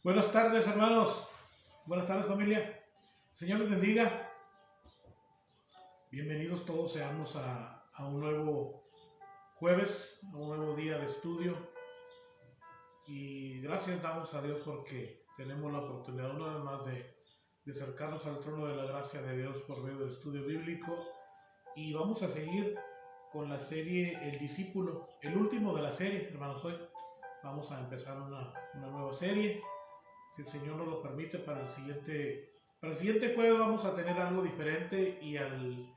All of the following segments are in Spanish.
Buenas tardes, hermanos. Buenas tardes, familia. Señor les bendiga. Bienvenidos todos seamos a un nuevo jueves, a un nuevo día de estudio. Y gracias damos a Dios porque tenemos la oportunidad una vez más de acercarnos al trono de la gracia de Dios por medio del estudio bíblico. Y vamos a seguir con la serie El Discípulo, el último de la serie, hermanos. Hoy vamos a empezar una nueva serie. Si el Señor nos lo permite, para el siguiente jueves vamos a tener algo diferente, y al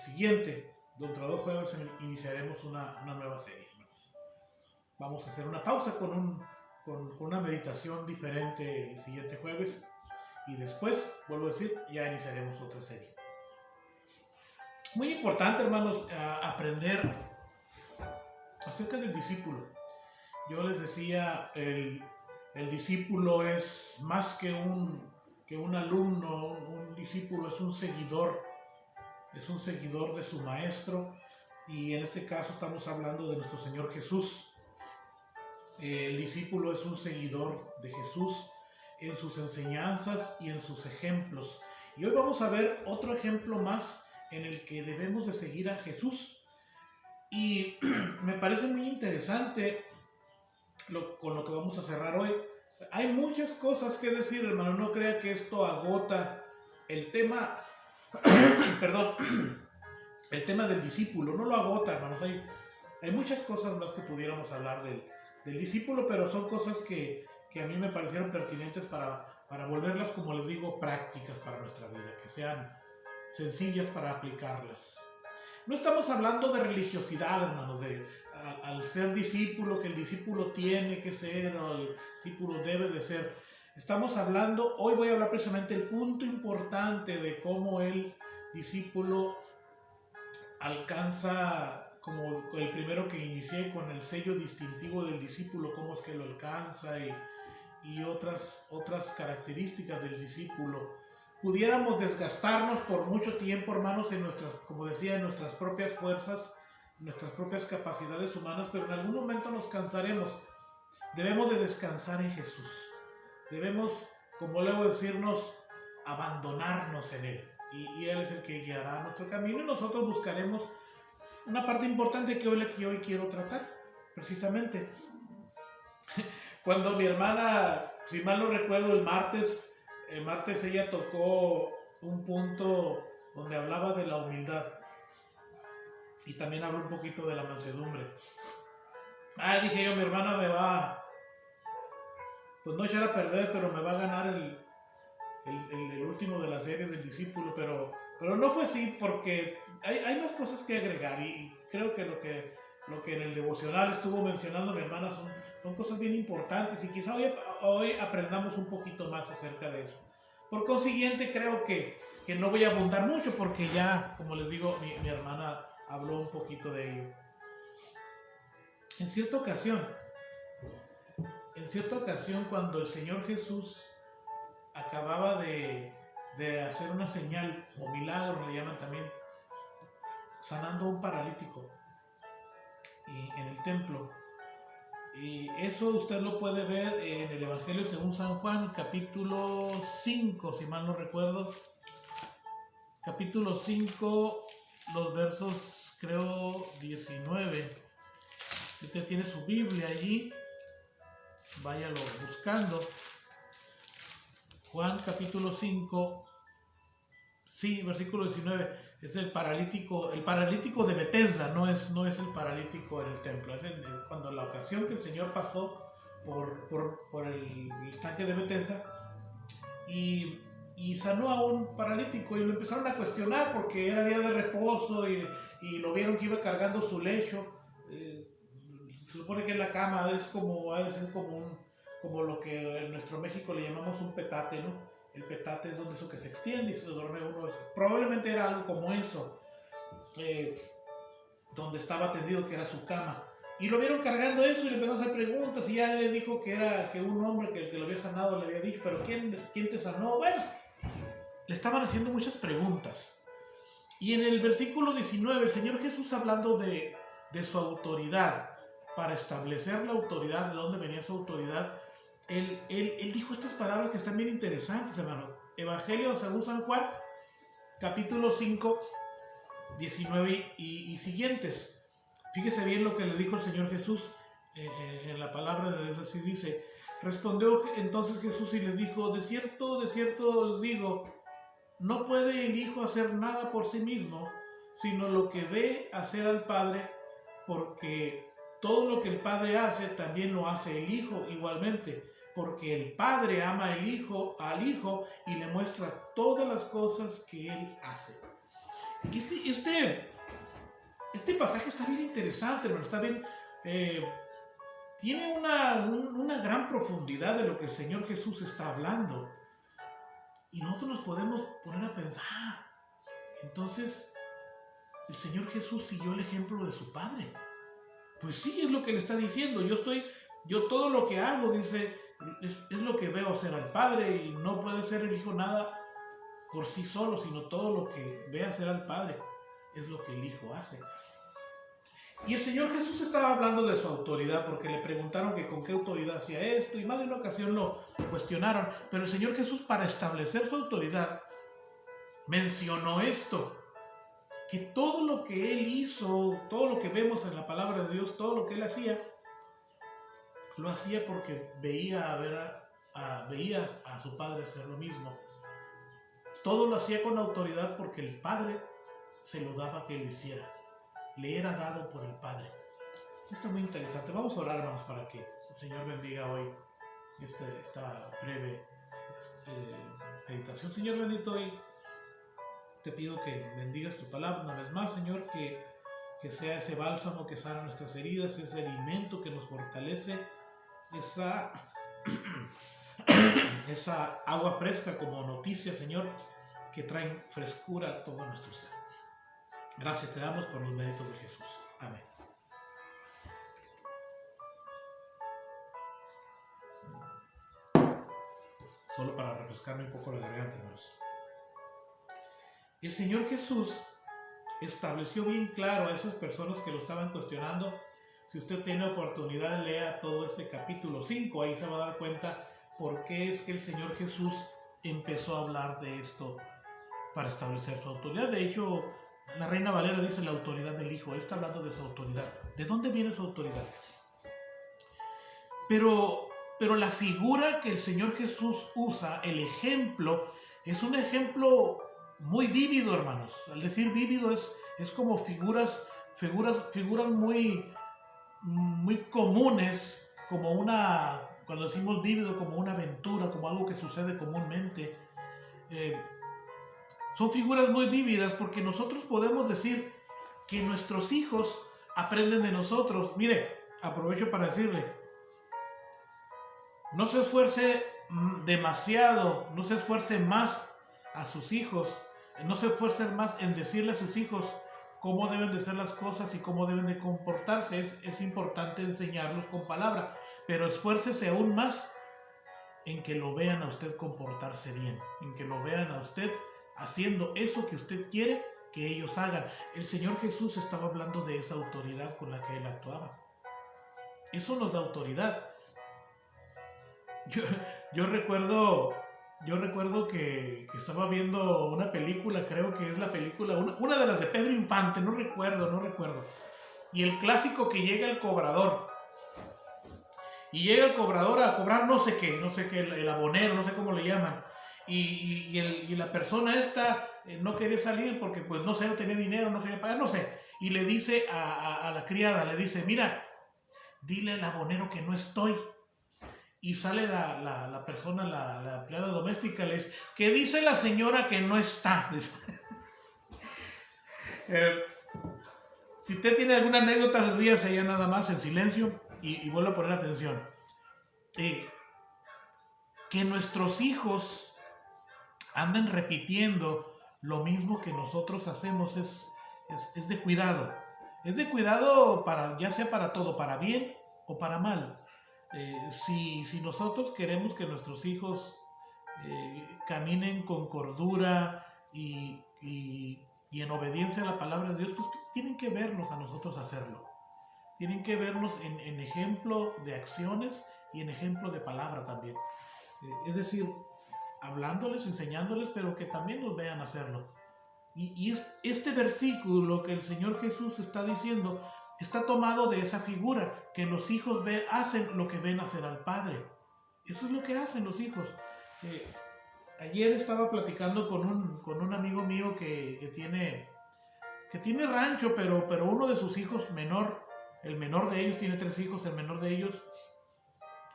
siguiente, dentro de 2 jueves, iniciaremos una nueva serie. Vamos a hacer una pausa con una meditación diferente el siguiente jueves, y después, vuelvo a decir, ya iniciaremos otra serie. Muy importante, hermanos, aprender acerca del discípulo. Yo les decía, el discípulo es más que un alumno. Un discípulo es un seguidor de su maestro, y en este caso estamos hablando de nuestro Señor Jesús. El discípulo es un seguidor de Jesús en sus enseñanzas y en sus ejemplos. Y hoy vamos a ver otro ejemplo más en el que debemos de seguir a Jesús. Y me parece muy interesante con lo que vamos a cerrar hoy. Hay muchas cosas que decir, hermano. No crea que esto agota el tema, perdón, el tema del discípulo. No lo agota, hermanos. Hay muchas cosas más que pudiéramos hablar del discípulo, pero son cosas que a mí me parecieron pertinentes para volverlas, como les digo, prácticas para nuestra vida, que sean sencillas para aplicarlas. No estamos hablando de religiosidad, hermanos, al ser discípulo, que el discípulo tiene que ser, o el discípulo debe de ser. Hoy voy a hablar precisamente el punto importante de cómo el discípulo alcanza, como el primero que inicié, con el sello distintivo del discípulo, cómo es que lo alcanza, y otras características del discípulo. Pudiéramos desgastarnos por mucho tiempo, hermanos, como decía, en nuestras propias fuerzas, nuestras propias capacidades humanas, pero en algún momento nos cansaremos. Debemos de descansar en Jesús. Debemos, como luego decirnos, abandonarnos en Él. Y Él es el que guiará nuestro camino, y nosotros buscaremos una parte importante que hoy quiero tratar, precisamente. Cuando mi hermana, si mal no recuerdo, el martes ella tocó un punto donde hablaba de la humildad, y también habló un poquito de la mansedumbre. Dije yo, mi hermana me va, pues no echar a perder, pero me va a ganar el último de la serie del discípulo, pero no fue así, porque hay más cosas que agregar, y creo que lo que en el devocional estuvo mencionando mi hermana son cosas bien importantes, y quizá hoy aprendamos un poquito más acerca de eso. Por consiguiente, creo que no voy a abundar mucho, porque ya, como les digo, mi hermana habló un poquito de ello. En cierta ocasión, cuando el Señor Jesús acababa de hacer una señal o milagro, le llaman también, sanando a un paralítico en el templo. Y eso usted lo puede ver en el Evangelio según San Juan, capítulo 5, si mal no recuerdo. Capítulo 5, los versos, creo, 19. Si usted tiene su Biblia allí, váyalo buscando. Juan capítulo 5, sí, versículo 19. Es el paralítico de Betesda, no es el paralítico en el templo. Es cuando la ocasión que el Señor pasó por el estanque de Betesda y sanó a un paralítico, y lo empezaron a cuestionar porque era día de reposo, y lo vieron que iba cargando su lecho. Se supone que en la cama ha de ser como lo que en nuestro México le llamamos un petate, ¿no? El petate es donde eso que se extiende y se duerme uno. Probablemente era algo como eso, donde estaba tendido, que era su cama. Y lo vieron cargando eso, y le empezaron a hacer preguntas, y ya le dijo que un hombre que el que lo había sanado le había dicho, pero ¿quién te sanó? Bueno, le estaban haciendo muchas preguntas. Y en el versículo 19, el Señor Jesús, hablando de su autoridad, para establecer la autoridad, de dónde venía su autoridad, él dijo estas palabras que están bien interesantes, hermano. Evangelio según San Juan, capítulo 5, 19 y siguientes. Fíjese bien lo que le dijo el Señor Jesús en la palabra de Dios. Así dice: respondió entonces Jesús y les dijo: de cierto os digo, no puede el Hijo hacer nada por sí mismo, sino lo que ve hacer al Padre, porque todo lo que el Padre hace, también lo hace el Hijo igualmente, porque el Padre ama al Hijo y le muestra todas las cosas que Él hace. Este pasaje está bien interesante, hermano, está bien, tiene una gran profundidad de lo que el Señor Jesús está hablando. Y nosotros nos podemos poner a pensar, entonces, el Señor Jesús siguió el ejemplo de su Padre. Pues sí, es lo que le está diciendo. Yo todo lo que hago, dice, es lo que veo hacer al Padre, y no puede ser el Hijo nada por sí solo, sino todo lo que ve hacer al Padre es lo que el Hijo hace. Y el Señor Jesús estaba hablando de su autoridad, porque le preguntaron que con qué autoridad hacía esto, y más de una ocasión lo cuestionaron. Pero el Señor Jesús, para establecer su autoridad, mencionó esto: que todo lo que Él hizo, todo lo que vemos en la palabra de Dios, todo lo que Él hacía, lo hacía porque veía a su Padre hacer lo mismo. Todo lo hacía con autoridad porque el Padre se lo daba que lo hiciera. Le era dado por el Padre. Está muy interesante. Vamos a orar, hermanos, para que el Señor bendiga hoy esta breve meditación. Señor bendito, hoy te pido que bendigas tu palabra una vez más, Señor, que sea ese bálsamo que sana nuestras heridas, ese alimento que nos fortalece, esa agua fresca como noticia, Señor, que traen frescura a todo nuestro ser. Gracias te damos por los méritos de Jesús. Amén. Solo para refrescarme un poco la garganta, hermanos. El Señor Jesús estableció bien claro a esas personas que lo estaban cuestionando. Si usted tiene oportunidad, lea todo este capítulo 5, ahí se va a dar cuenta por qué es que el Señor Jesús empezó a hablar de esto para establecer su autoridad. De hecho, la Reina Valera dice la autoridad del Hijo. Él está hablando de su autoridad. ¿De dónde viene su autoridad? Pero la figura que el Señor Jesús usa, el ejemplo, es un ejemplo muy vívido, hermanos. Al decir vívido es como figuras muy comunes, como cuando decimos vívido, como una aventura, como algo que sucede comúnmente. Son figuras muy vívidas porque nosotros podemos decir que nuestros hijos aprenden de nosotros. Mire, aprovecho para decirle, no se esfuerce demasiado, no se esfuerce más a sus hijos, no se esfuerce más en decirle a sus hijos cómo deben de ser las cosas y cómo deben de comportarse. Es importante enseñarlos con palabra, pero esfuércese aún más en que lo vean a usted comportarse bien, en que lo vean a usted haciendo eso que usted quiere que ellos hagan. El Señor Jesús estaba hablando de esa autoridad con la que Él actuaba. Eso nos da autoridad. Yo recuerdo que estaba viendo una película, creo que es la película, una de las de Pedro Infante, no recuerdo. Y el clásico que llega el cobrador. Y llega el cobrador a cobrar no sé qué, el abonero, no sé cómo le llaman. Y la persona esta no quería salir porque pues no sé, no tenía dinero, no quería pagar, no sé. Y le dice a la criada, le dice: mira, dile al abonero que no estoy. Y sale la persona, la empleada doméstica, le dice: ¿qué dice la señora que no está? Si usted tiene alguna anécdota, ríase ya nada más en silencio y vuelva a poner atención. Que nuestros hijos anden repitiendo lo mismo que nosotros hacemos es de cuidado. Es de cuidado ya sea para todo, para bien o para mal. Si nosotros queremos que nuestros hijos caminen con cordura y en obediencia a la palabra de Dios, pues tienen que vernos a nosotros hacerlo. Tienen que vernos en ejemplo de acciones y en ejemplo de palabra también. Es decir, hablándoles, enseñándoles, pero que también nos vean hacerlo. Y este versículo que el Señor Jesús está diciendo está tomado de esa figura, que los hijos hacen lo que ven hacer al Padre. Eso es lo que hacen los hijos. Ayer estaba platicando con un amigo mío que tiene rancho, pero uno de sus hijos menor, el menor de ellos, tiene 3 hijos, el menor de ellos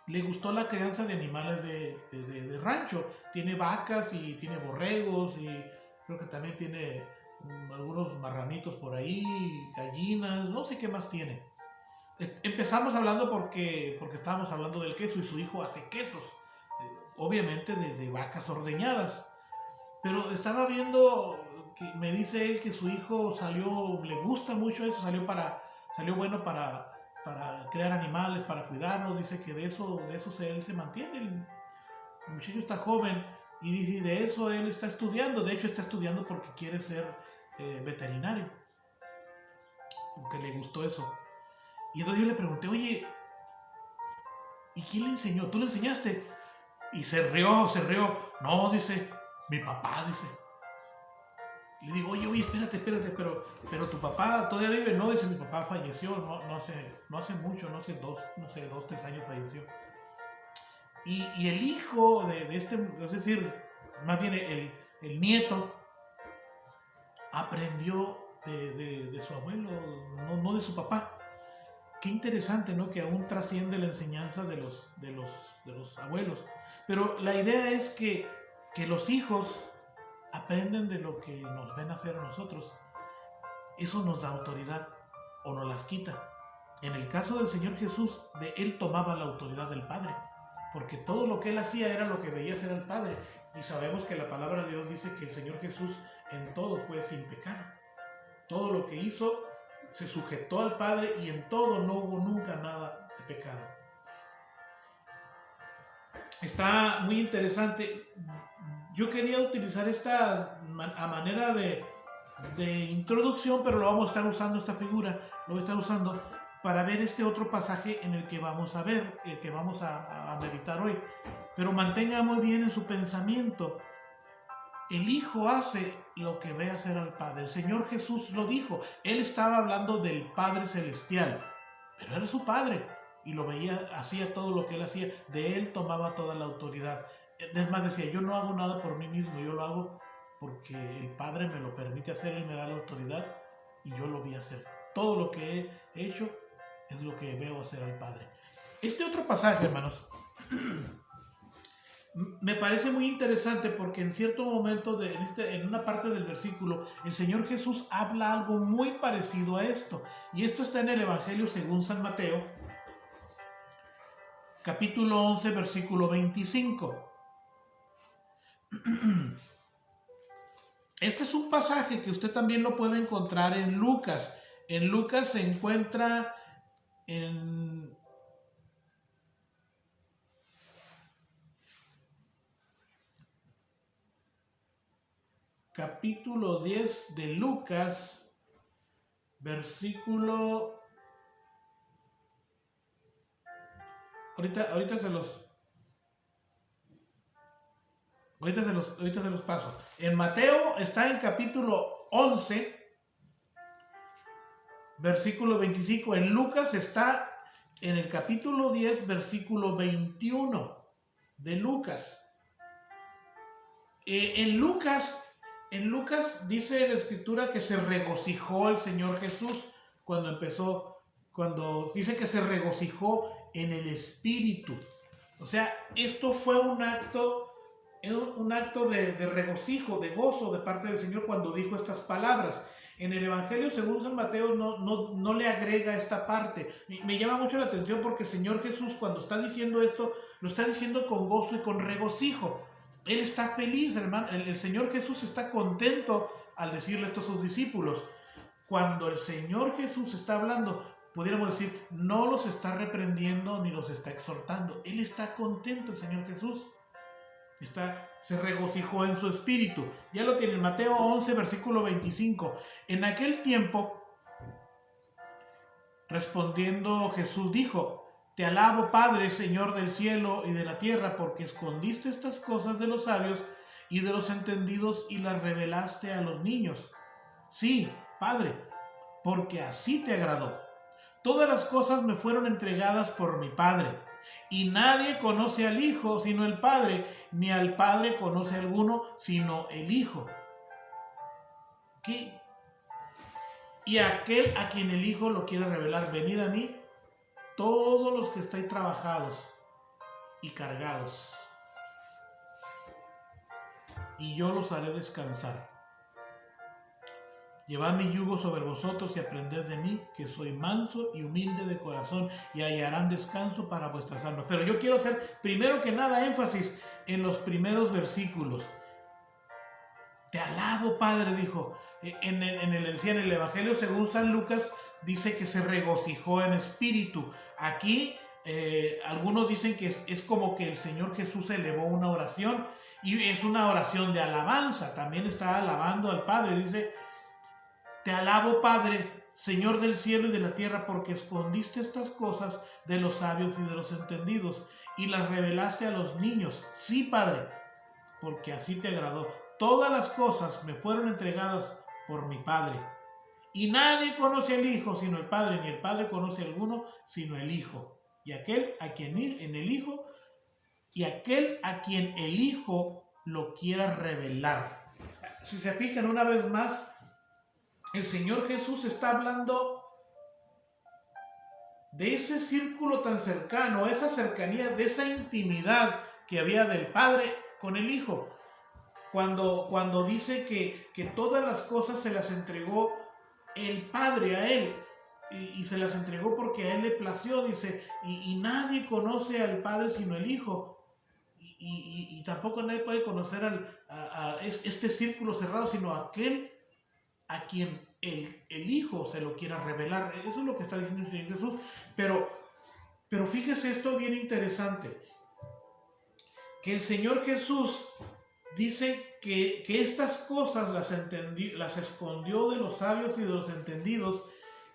le gustó la crianza de animales de rancho. Tiene vacas y tiene borregos y creo que también tiene algunos marranitos por ahí, gallinas, no sé qué más tiene. Empezamos hablando porque estábamos hablando del queso y su hijo hace quesos, obviamente de vacas ordeñadas. Pero estaba viendo, que me dice él que su hijo le gusta mucho eso, salió bueno para crear animales, para cuidarlos. Dice que de eso él se mantiene. El muchacho está joven y dice, de eso él está estudiando. De hecho, está estudiando porque quiere ser veterinario, porque le gustó eso. Y entonces yo le pregunté, oye, ¿y quién le enseñó? ¿Tú le enseñaste? Y se rió. No, dice, mi papá, dice. Y le digo, oye, espérate, pero tu papá todavía vive. No, dice, mi papá falleció, no hace mucho, no sé, 2, 3 años falleció. Y el hijo de este, es decir, más bien el nieto, aprendió de su abuelo, no de su papá. Qué interesante, ¿no? Que aún trasciende la enseñanza de los abuelos. Pero la idea es que los hijos aprenden de lo que nos ven hacer a nosotros. Eso nos da autoridad o nos las quita. En el caso del Señor Jesús, Él tomaba la autoridad del Padre, porque todo lo que Él hacía era lo que veía hacer al Padre. Y sabemos que la palabra de Dios dice que el Señor Jesús en todo fue sin pecado. Todo lo que hizo se sujetó al Padre y en todo no hubo nunca nada de pecado. Está muy interesante. Yo quería utilizar esta a manera de introducción, pero lo vamos a estar usando, esta figura, lo voy a estar usando para ver este otro pasaje en el que vamos a ver, el que vamos a meditar hoy. Pero mantenga muy bien en su pensamiento. El Hijo hace lo que ve hacer al Padre. El Señor Jesús lo dijo. Él estaba hablando del Padre Celestial, pero era su Padre y lo veía, hacía todo lo que Él hacía. De Él tomaba toda la autoridad. Es más, decía, yo no hago nada por mí mismo, yo lo hago porque el Padre me lo permite hacer, Él me da la autoridad y yo lo voy a hacer. Todo lo que he hecho es lo que veo hacer al Padre. Este otro pasaje, hermanos, me parece muy interesante porque en cierto momento, en una parte del versículo, el Señor Jesús habla algo muy parecido a esto. Y esto está en el Evangelio según San Mateo, capítulo 11, versículo 25. Este es un pasaje que usted también lo puede encontrar en Lucas. En Lucas se encuentra en capítulo 10 de Lucas, versículo... Ahorita se los paso. En Mateo está en capítulo 11, versículo 25. En Lucas está en el capítulo 10, versículo 21 de Lucas. En Lucas dice la Escritura que se regocijó el Señor Jesús cuando dice que se regocijó en el Espíritu. O sea, esto fue un acto de regocijo, de gozo de parte del Señor cuando dijo estas palabras. En el Evangelio según San Mateo no le agrega esta parte. Me llama mucho la atención porque el Señor Jesús, cuando está diciendo esto, lo está diciendo con gozo y con regocijo. Él está feliz, hermano. El Señor Jesús está contento al decirle esto a sus discípulos. Cuando el Señor Jesús está hablando, pudiéramos decir, no los está reprendiendo ni los está exhortando. Él está contento, el Señor Jesús. Se regocijó en su espíritu. Ya lo tiene en Mateo 11, versículo 25. En aquel tiempo, respondiendo Jesús dijo, Te alabo, Padre, Señor del cielo y de la tierra, porque escondiste estas cosas de los sabios y de los entendidos y las revelaste a los niños. Sí, Padre, porque así te agradó. Todas las cosas me fueron entregadas por mi Padre, y nadie conoce al Hijo sino el Padre, ni al Padre conoce alguno sino el Hijo. ¿Qué? Y aquel a quien el Hijo lo quiere revelar, venid a mí, todos los que estáis trabajados y cargados, y yo los haré descansar. Llevad mi yugo sobre vosotros y aprended de mí, que soy manso y humilde de corazón, y hallarán descanso para vuestras almas. Pero yo quiero hacer primero que nada énfasis en los primeros versículos. Te alabo, Padre, dijo. En el Evangelio según San Lucas dice que se regocijó en espíritu. Aquí algunos dicen que es como que el Señor Jesús elevó una oración, y es una oración de alabanza. También está alabando al Padre. Dice: te alabo, Padre, Señor del cielo y de la tierra, porque escondiste estas cosas de los sabios y de los entendidos y las revelaste a los niños. Sí, Padre, porque así te agradó. Todas las cosas me fueron entregadas por mi Padre. Y nadie conoce al Hijo sino el Padre, ni el Padre conoce a alguno sino el Hijo. Y aquel a quien el Hijo lo quiera revelar. Si se fijan una vez más, el Señor Jesús está hablando de ese círculo tan cercano, esa cercanía, de esa intimidad que había del Padre con el Hijo. Cuando dice que todas las cosas se las entregó el Padre a Él, y se las entregó porque a Él le plació, dice, y nadie conoce al Padre sino el Hijo, y tampoco nadie puede conocer a este círculo cerrado, sino aquel a quien el Hijo se lo quiera revelar. Eso es lo que está diciendo el Señor Jesús. Pero fíjese esto bien interesante, que el Señor Jesús dice que estas cosas las escondió de los sabios y de los entendidos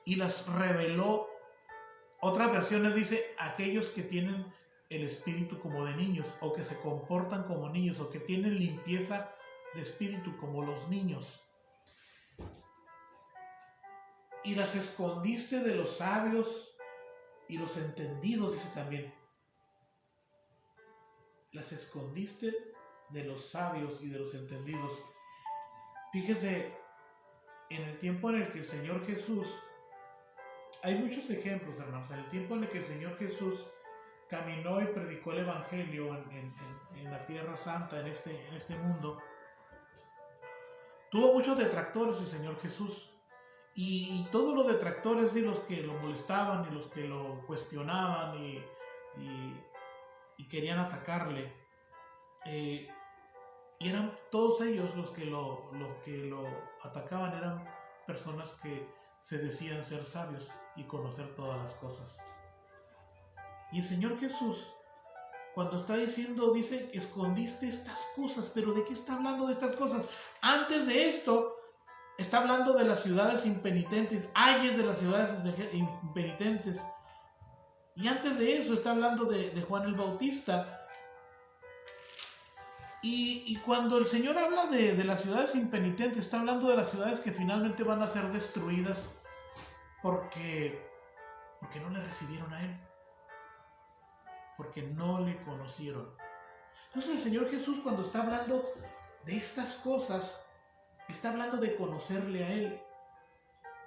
y las reveló. Otras versiones dice aquellos que tienen el espíritu como de niños, o que se comportan como niños, o que tienen limpieza de espíritu como los niños. Y las escondiste de los sabios y los entendidos, dice también. Las escondiste de los sabios y de los entendidos. Fíjese, en el tiempo en el que el Señor Jesús, hay muchos ejemplos, hermanos, en el tiempo en el que el Señor Jesús caminó y predicó el Evangelio en la Tierra Santa, en este mundo, tuvo muchos detractores el Señor Jesús. Y todos los detractores y los que lo molestaban y los que lo cuestionaban y querían atacarle, y eran todos ellos los que lo atacaban, eran personas que se decían ser sabios y conocer todas las cosas. Y el Señor Jesús, cuando está diciendo, dice, escondiste estas cosas, pero ¿de qué está hablando de estas cosas? Antes de esto, está hablando de las ciudades impenitentes, ayes de las ciudades impenitentes. Y antes de eso está hablando de Juan el Bautista. Y cuando el Señor habla de las ciudades impenitentes, está hablando de las ciudades que finalmente van a ser destruidas porque no le recibieron a Él, porque no le conocieron. Entonces el Señor Jesús, cuando está hablando de estas cosas, está hablando de conocerle a Él,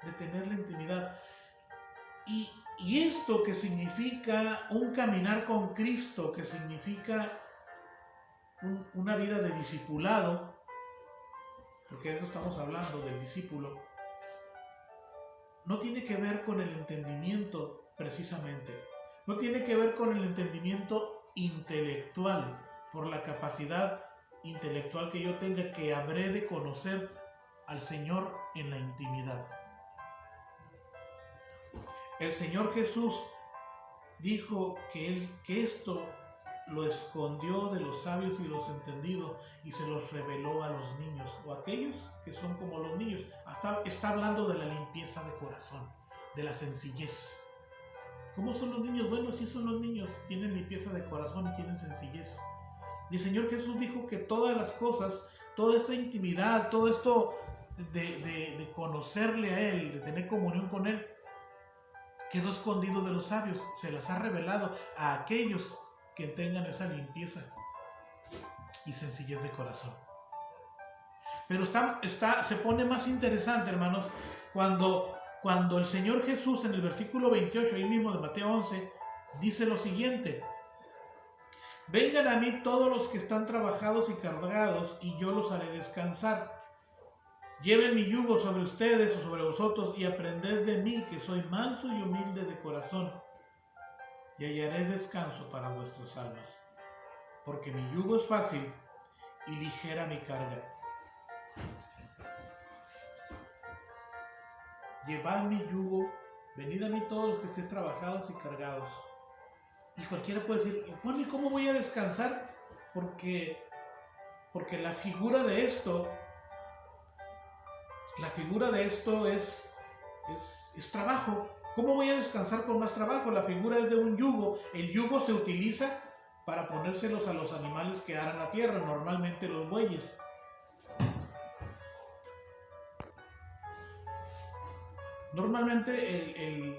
de tener la intimidad. Y esto que significa un caminar con Cristo, que significa una vida de discipulado, porque de eso estamos hablando, del discípulo, no tiene que ver con el entendimiento precisamente, no tiene que ver con el entendimiento intelectual, por la capacidad intelectual que yo tenga, que habré de conocer al Señor en la intimidad. El Señor Jesús dijo que esto lo escondió de los sabios y los entendidos y se los reveló a los niños, o a aquellos que son como los niños. Está hablando de la limpieza de corazón, de la sencillez. ¿Cómo son los niños? Bueno, sí son los niños, tienen limpieza de corazón y tienen sencillez. Y el Señor Jesús dijo que todas las cosas, toda esta intimidad, todo esto de conocerle a Él, de tener comunión con Él, quedó escondido de los sabios, se las ha revelado a aquellos que tengan esa limpieza y sencillez de corazón. Pero se pone más interesante, hermanos, cuando el Señor Jesús en el versículo 28, ahí mismo de Mateo 11, dice lo siguiente: vengan a mí todos los que están trabajados y cargados, y yo los haré descansar. Lleven mi yugo sobre ustedes o sobre vosotros, y aprended de mí, que soy manso y humilde de corazón, y hallaré descanso para vuestras almas. Porque mi yugo es fácil y ligera mi carga. Llevad mi yugo, venid a mí todos los que estéis trabajados y cargados. Y cualquiera puede decir, bueno, ¿y cómo voy a descansar? Porque la figura de esto es trabajo. ¿Cómo voy a descansar con más trabajo? La figura es de un yugo. El yugo se utiliza para ponérselos a los animales que aran la tierra, normalmente los bueyes. Normalmente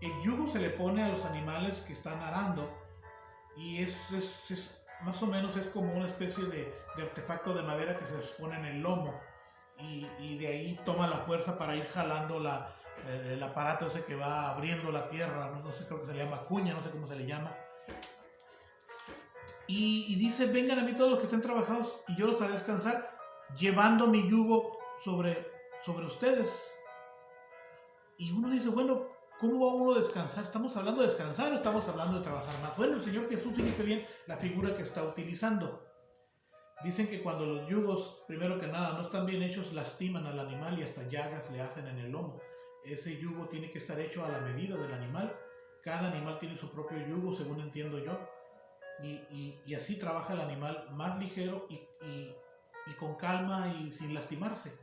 el yugo se le pone a los animales que están arando, y es más o menos es como una especie de artefacto de madera que se les pone en el lomo, y de ahí toma la fuerza para ir jalando el aparato ese que va abriendo la tierra, no sé, creo que se le llama cuña, no sé cómo se le llama. Y dice, vengan a mí todos los que estén trabajados y yo los haré descansar, llevando mi yugo sobre ustedes. Y uno dice, bueno, ¿cómo va uno a descansar? ¿Estamos hablando de descansar o estamos hablando de trabajar más? Bueno, el Señor Jesús utiliza bien la figura que está utilizando. Dicen que cuando los yugos, primero que nada, no están bien hechos, lastiman al animal y hasta llagas le hacen en el lomo. Ese yugo tiene que estar hecho a la medida del animal. Cada animal tiene su propio yugo, según entiendo yo. Y así trabaja el animal más ligero y con calma y sin lastimarse.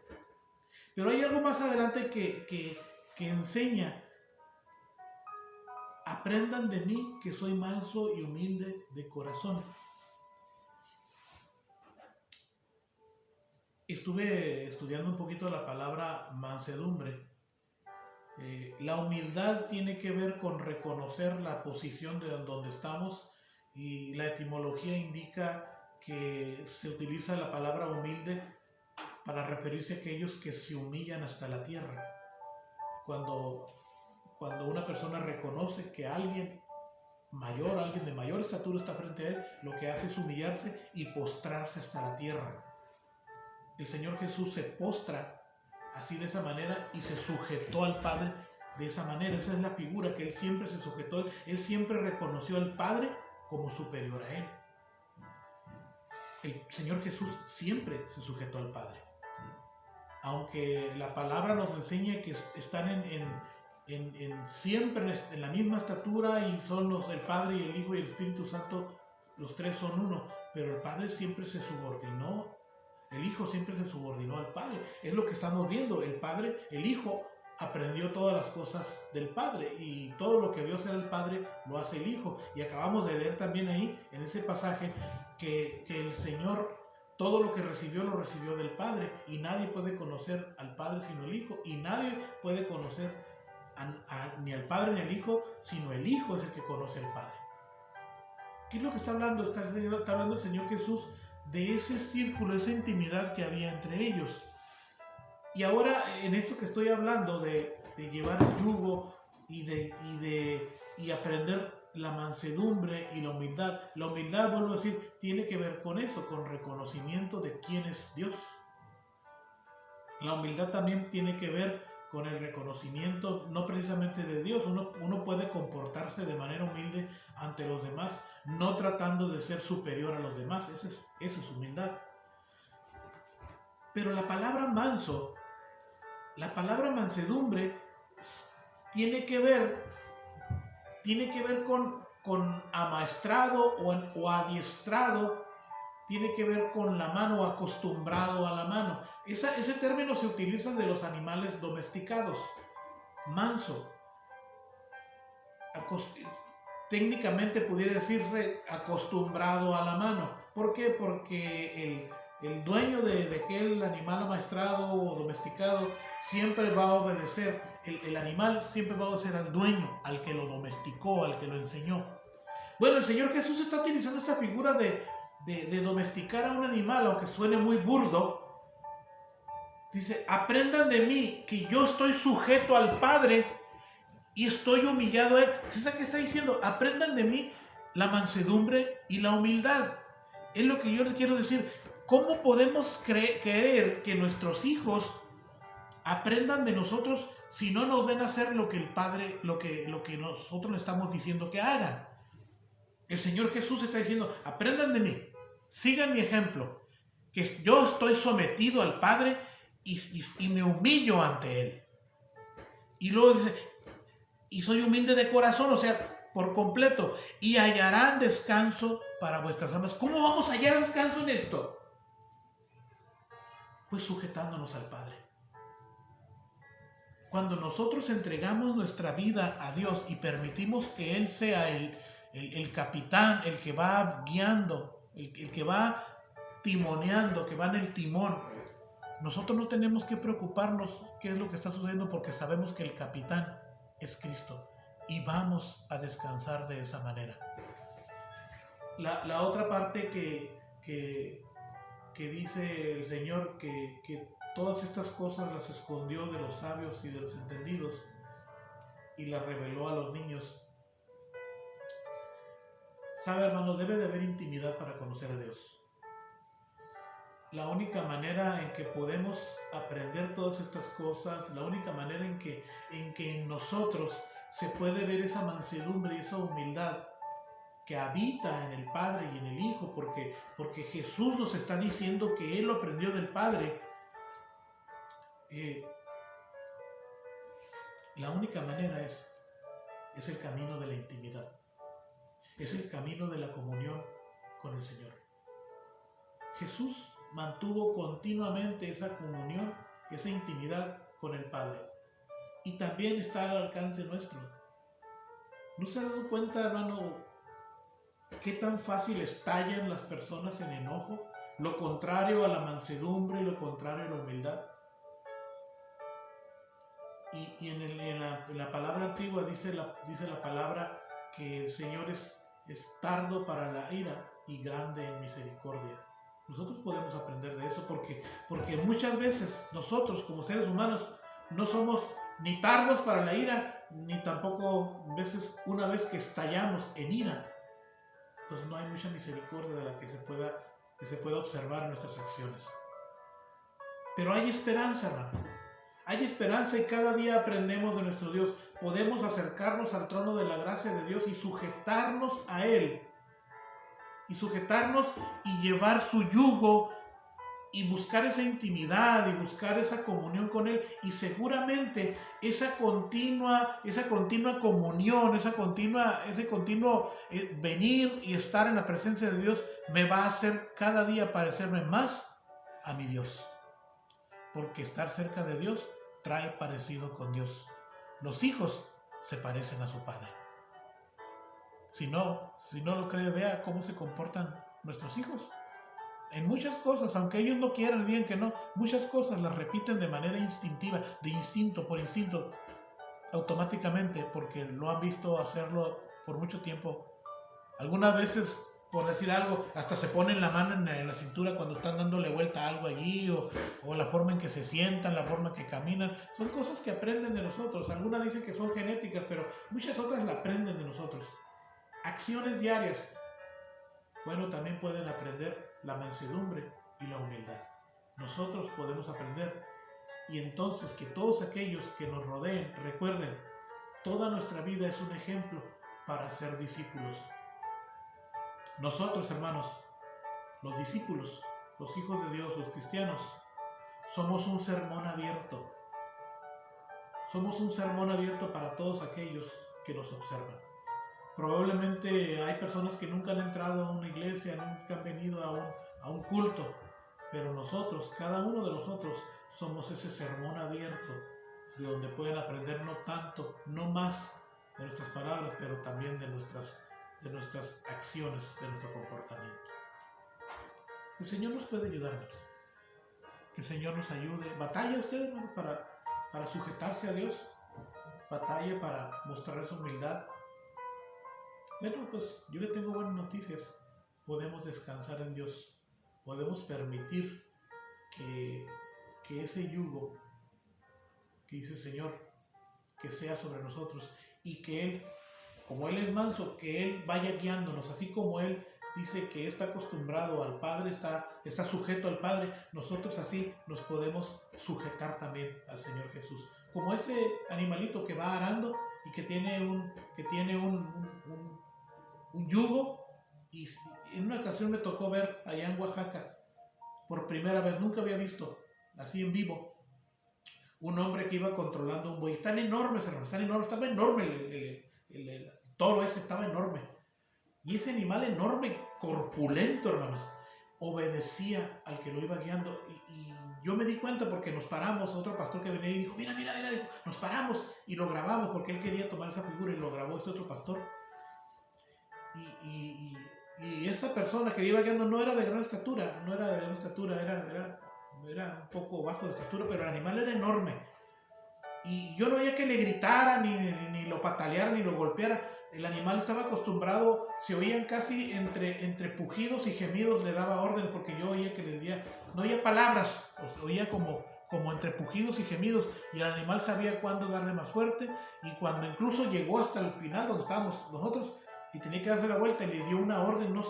Pero hay algo más adelante que enseña: aprendan de mí, que soy manso y humilde de corazón. Estuve estudiando un poquito la palabra mansedumbre. La humildad tiene que ver con reconocer la posición de donde estamos, y la etimología indica que se utiliza la palabra humilde para referirse a aquellos que se humillan hasta la tierra. Cuando una persona reconoce que alguien de mayor estatura está frente a él, lo que hace es humillarse y postrarse hasta la tierra. El Señor Jesús se postra así, de esa manera, y se sujetó al Padre de esa manera. Esa es la figura, que Él siempre se sujetó. Él siempre reconoció al Padre como superior a Él. El Señor Jesús siempre se sujetó al Padre. Aunque la palabra nos enseña que están siempre en la misma estatura, y son el Padre y el Hijo y el Espíritu Santo, los tres son uno, pero el Padre siempre se subordinó, el Hijo siempre se subordinó al Padre. Es lo que estamos viendo. El Hijo aprendió todas las cosas del Padre, y todo lo que vio hacer el Padre lo hace el Hijo. Y acabamos de leer también ahí en ese pasaje que el Señor, todo lo que recibió lo recibió del Padre, y nadie puede conocer al Padre sino el Hijo, y nadie puede conocer ni al Padre ni al Hijo, sino el Hijo es el que conoce al Padre. ¿Qué es lo que está hablando? Está hablando el Señor Jesús de ese círculo, esa intimidad que había entre ellos. Y ahora, en esto que estoy hablando de llevar el yugo y aprender la mansedumbre y la humildad, vuelvo a decir, tiene que ver con eso, con reconocimiento de quién es Dios. La humildad también tiene que ver con el reconocimiento, no precisamente de Dios. Uno puede comportarse de manera humilde ante los demás, no tratando de ser superior a los demás. Eso es humildad. Pero la palabra manso, la palabra mansedumbre, tiene que ver con amaestrado o adiestrado, tiene que ver con la mano, acostumbrado a la mano. Ese término se utiliza de los animales domesticados. Manso. técnicamente pudiera decirse acostumbrado a la mano. ¿Por qué? Porque el dueño de aquel animal amaestrado o domesticado siempre va a obedecer. El animal siempre va a obedecer al dueño, al que lo domesticó, al que lo enseñó. Bueno, el Señor Jesús está utilizando esta figura de domesticar a un animal, aunque suene muy burdo. Dice, aprendan de mí que yo estoy sujeto al Padre y estoy humillado a Él. ¿Qué está diciendo? Aprendan de mí la mansedumbre y la humildad. Es lo que yo les quiero decir. ¿Cómo podemos querer que nuestros hijos aprendan de nosotros si no nos ven hacer lo que el Padre, lo que nosotros le estamos diciendo que hagan? El Señor Jesús está diciendo, aprendan de mí, sigan mi ejemplo, que yo estoy sometido al Padre y me humillo ante Él. Y luego dice, y soy humilde de corazón, o sea, por completo, y hallarán descanso para vuestras almas. ¿Cómo vamos a hallar descanso en esto? Pues sujetándonos al Padre. Cuando nosotros entregamos nuestra vida a Dios y permitimos que Él sea el capitán, el que va guiando, el que va timoneando, que va en el timón, nosotros no tenemos que preocuparnos qué es lo que está sucediendo porque sabemos que el capitán es Cristo y vamos a descansar de esa manera. La otra parte que dice el Señor que todas estas cosas las escondió de los sabios y de los entendidos y las reveló a los niños. ¿Sabe, hermano? Debe de haber intimidad para conocer a Dios. La única manera en que podemos aprender todas estas cosas, la única manera en que en nosotros se puede ver esa mansedumbre y esa humildad que habita en el Padre y en el Hijo, porque Jesús nos está diciendo que Él lo aprendió del Padre. La única manera es el camino de la intimidad, es el camino de la comunión con el Señor. Jesús mantuvo continuamente esa comunión, esa intimidad con el Padre, y también está al alcance nuestro. ¿No se ha dado cuenta, hermano, qué tan fácil estallan las personas en enojo? Lo contrario a la mansedumbre y lo contrario a la humildad. Y en la palabra antigua dice la palabra que el Señor es tardo para la ira y grande en misericordia. Nosotros podemos aprender de eso porque muchas veces nosotros como seres humanos no somos ni tardos para la ira, ni tampoco una vez que estallamos en ira, pues no hay mucha misericordia de la que se pueda observar en nuestras acciones. Pero hay esperanza, hermano. Hay esperanza y cada día aprendemos de nuestro Dios. Podemos acercarnos al trono de la gracia de Dios y sujetarnos a Él. Y sujetarnos y llevar su yugo y buscar esa intimidad y buscar esa comunión con Él. Y seguramente esa continua comunión, ese continuo venir y estar en la presencia de Dios me va a hacer cada día parecerme más a mi Dios. Porque estar cerca de Dios trae parecido con Dios. Los hijos se parecen a su padre. Si no lo cree, vea cómo se comportan nuestros hijos. En muchas cosas, aunque ellos no quieran, digan que no, muchas cosas las repiten de manera instintiva, por instinto, automáticamente, porque lo han visto hacerlo por mucho tiempo. Algunas veces, por decir algo, hasta se ponen la mano en la cintura cuando están dándole vuelta a algo allí, o la forma en que se sientan, la forma en que caminan. Son cosas que aprenden de nosotros. Algunas dicen que son genéticas, pero muchas otras la aprenden de nosotros. Acciones diarias. Bueno, también pueden aprender la mansedumbre y la humildad. Nosotros podemos aprender. Y entonces que todos aquellos que nos rodeen recuerden, toda nuestra vida es un ejemplo para ser discípulos. Nosotros, hermanos, los discípulos, los hijos de Dios, los cristianos, somos un sermón abierto. Somos un sermón abierto para todos aquellos que nos observan. Probablemente hay personas que nunca han entrado a una iglesia, nunca han venido a un culto, pero nosotros, cada uno de nosotros, somos ese sermón abierto de donde pueden aprender no tanto, no más palabras, pero también de nuestras acciones, de nuestro comportamiento. El Señor nos puede ayudarnos. Que el Señor nos ayude. Batalla usted, hermano, para sujetarse a Dios. Batalla para mostrar esa humildad. Bueno, pues yo le tengo buenas noticias. Podemos descansar en Dios. Podemos permitir que ese yugo que dice el Señor, que sea sobre nosotros, y que Él, como Él es manso, que Él vaya guiándonos, así como Él dice que está acostumbrado al Padre, está sujeto al Padre, nosotros así nos podemos sujetar también al Señor Jesús. Como ese animalito que va arando y que tiene un yugo, y en una ocasión me tocó ver allá en Oaxaca, por primera vez, nunca había visto así en vivo, un hombre que iba controlando un buey. Están enormes, hermano, estaba enorme el toro ese, estaba enorme. Y ese animal enorme, corpulento, hermanos, obedecía al que lo iba guiando. Y yo me di cuenta porque nos paramos, otro pastor que venía y dijo, mira, dijo, nos paramos y lo grabamos porque él quería tomar esa figura y lo grabó este otro pastor. Y esta persona que iba guiando no era de gran estatura, era un poco bajo de estatura, pero el animal era enorme. Y yo no oía que le gritara, ni lo pataleara, ni lo golpeara. El animal estaba acostumbrado, se oían casi entre pujidos y gemidos, le daba orden, porque yo oía que le decía, no oía palabras, oía como entre pujidos y gemidos, y el animal sabía cuándo darle más fuerte, y cuando incluso llegó hasta el final donde estábamos nosotros, y tenía que darse la vuelta, y le dio una orden, no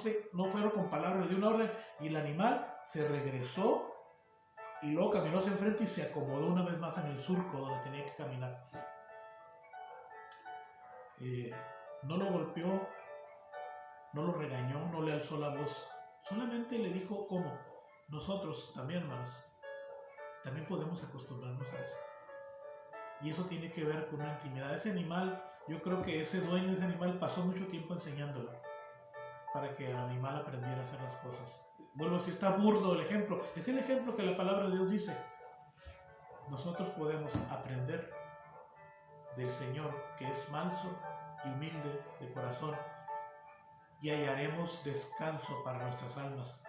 fueron con palabras, le dio una orden, y el animal se regresó, y luego caminó hacia enfrente y se acomodó una vez más en el surco donde tenía que caminar. No lo golpeó, no lo regañó, no le alzó la voz, solamente le dijo cómo. Nosotros también, hermanos, también podemos acostumbrarnos a eso. Y eso tiene que ver con una intimidad. Ese animal, yo creo que ese dueño de ese animal pasó mucho tiempo enseñándolo para que el animal aprendiera a hacer las cosas. Bueno, si está burdo el ejemplo, es el ejemplo que la palabra de Dios dice. Nosotros podemos aprender del Señor, que es manso y humilde de corazón, y hallaremos descanso para nuestras almas.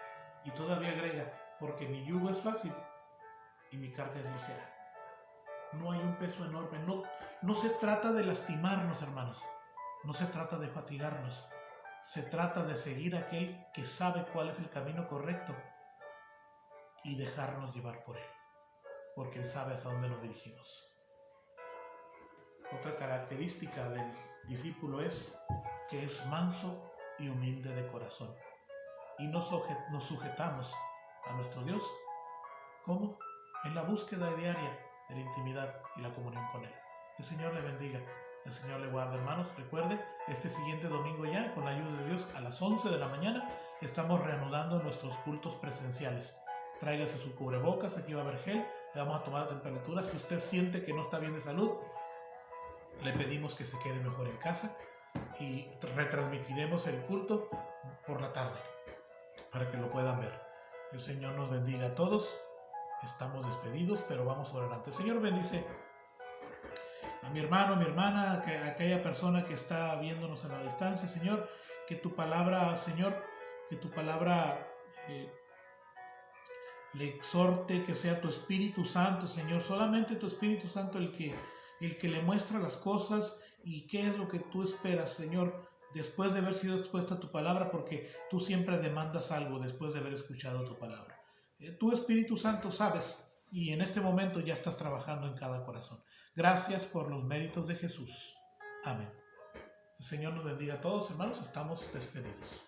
Y todavía agrega, porque mi yugo es fácil y mi carga es ligera. No hay un peso enorme. No se trata de lastimarnos, hermanos. No se trata de fatigarnos. Se trata de seguir a aquel que sabe cuál es el camino correcto y dejarnos llevar por él, porque él sabe hacia dónde nos dirigimos. Otra característica del discípulo es que es manso y humilde de corazón. Y nos sujetamos a nuestro Dios, ¿cómo? En la búsqueda diaria de la intimidad y la comunión con Él. El Señor le bendiga, el Señor le guarde, hermanos. Recuerde, este siguiente domingo ya, con la ayuda de Dios, a las 11 de la mañana, estamos reanudando nuestros cultos presenciales. Tráigase su cubrebocas, aquí va a haber gel, le vamos a tomar la temperatura. Si usted siente que no está bien de salud, le pedimos que se quede mejor en casa y retransmitiremos el culto por la tarde para que lo puedan ver. El Señor nos bendiga a todos. Estamos despedidos, pero vamos a orar antes. El Señor bendice a mi hermano, a mi hermana, a aquella persona que está viéndonos a la distancia, Señor. Que tu palabra, Señor, que tu palabra le exhorte, que sea tu Espíritu Santo, Señor. Solamente tu Espíritu Santo el que le muestra las cosas y qué es lo que tú esperas, Señor, después de haber sido expuesta a tu palabra, porque tú siempre demandas algo después de haber escuchado tu palabra. Tu Espíritu Santo sabes, y en este momento ya estás trabajando en cada corazón. Gracias por los méritos de Jesús. Amén. El Señor nos bendiga a todos, hermanos. Estamos despedidos.